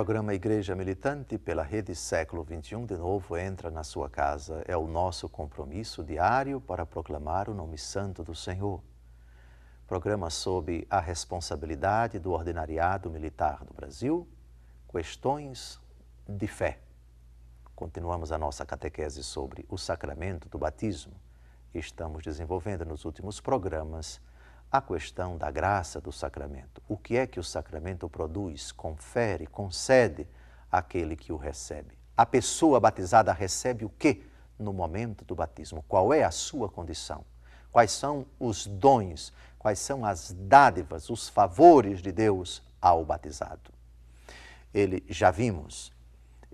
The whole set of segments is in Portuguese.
programa Igreja Militante pela Rede Século XXI de novo entra na sua casa. É o nosso compromisso diário para proclamar o nome santo do Senhor. Programa sob a responsabilidade do Ordinariado Militar do Brasil, questões de fé. Continuamos a nossa catequese sobre o sacramento do batismo. Estamos desenvolvendo nos últimos programas a questão da graça do sacramento. O que é que o sacramento produz, confere, concede àquele que o recebe? A pessoa batizada recebe o que no momento do batismo? Qual é a sua condição? Quais são os dons, quais são as dádivas, os favores de Deus ao batizado? Ele, já vimos,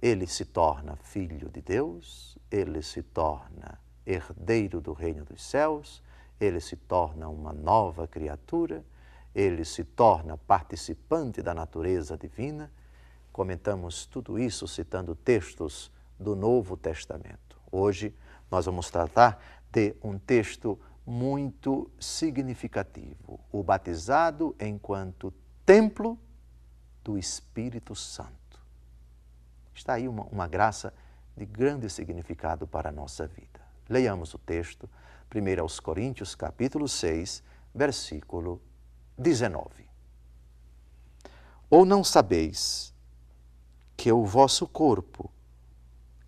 ele se torna filho de Deus, ele se torna herdeiro do reino dos céus, ele se torna uma nova criatura, ele se torna participante da natureza divina. Comentamos tudo isso citando textos do Novo Testamento. Hoje nós vamos tratar de um texto muito significativo, o batizado enquanto templo do Espírito Santo. Está aí uma graça de grande significado para a nossa vida. Leiamos o texto, 1 aos Coríntios, capítulo 6, versículo 19. Ou não sabeis que o vosso corpo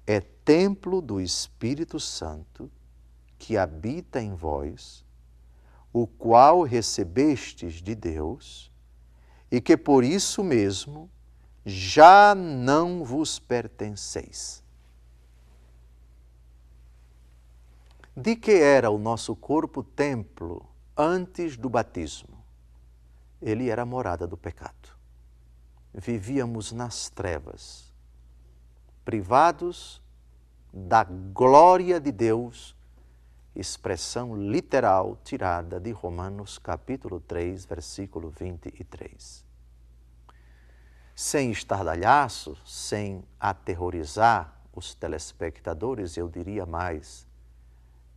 é templo do Espírito Santo, que habita em vós, o qual recebestes de Deus, e que por isso mesmo já não vos pertenceis? De que era o nosso corpo templo antes do batismo? Ele era a morada do pecado. Vivíamos nas trevas, privados da glória de Deus, expressão literal tirada de Romanos capítulo 3, versículo 23. Sem estardalhaço, sem aterrorizar os telespectadores, eu diria mais,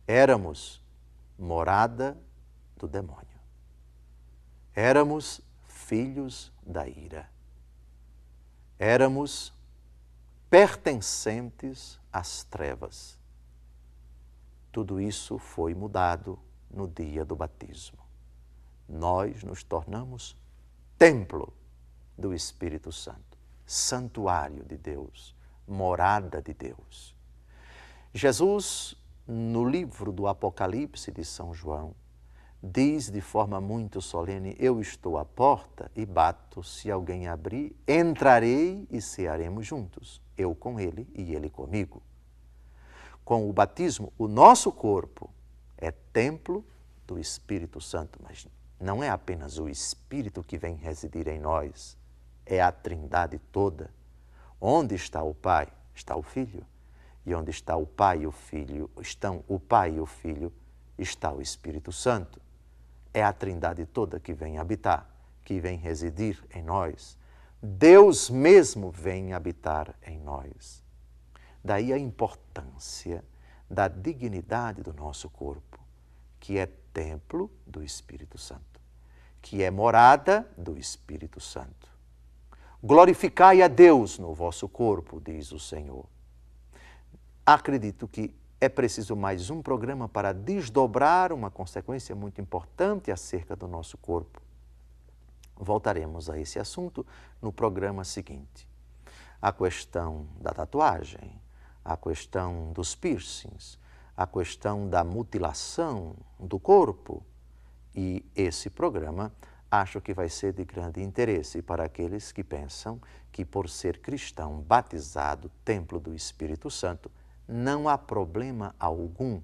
éramos morada do demônio. Éramos filhos da ira. Éramos pertencentes às trevas. Tudo isso foi mudado no dia do batismo. Nós nos tornamos templo do Espírito Santo, santuário de Deus, morada de Deus. Jesus, no livro do Apocalipse de São João, diz de forma muito solene: eu estou à porta e bato, se alguém abrir, entrarei e cearemos juntos, eu com ele e ele comigo. Com o batismo, o nosso corpo é templo do Espírito Santo, mas não é apenas o Espírito que vem residir em nós, é a Trindade toda. Onde está o Pai, está o Filho. E onde está o Pai e o Filho, estão o Pai e o Filho, está o Espírito Santo. É a Trindade toda que vem habitar, que vem residir em nós. Deus mesmo vem habitar em nós. Daí a importância da dignidade do nosso corpo, que é templo do Espírito Santo, que é morada do Espírito Santo. Glorificai a Deus no vosso corpo, diz o Senhor. Acredito que é preciso mais um programa para desdobrar uma consequência muito importante acerca do nosso corpo. Voltaremos a esse assunto no programa seguinte. A questão da tatuagem, a questão dos piercings, a questão da mutilação do corpo. E esse programa acho que vai ser de grande interesse para aqueles que pensam que, por ser cristão batizado, templo do Espírito Santo, não há problema algum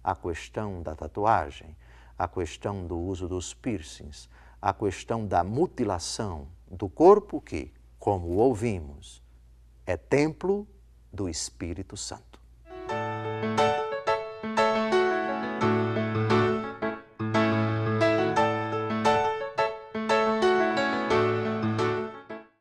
a questão da tatuagem, a questão do uso dos piercings, a questão da mutilação do corpo que, como ouvimos, é templo do Espírito Santo.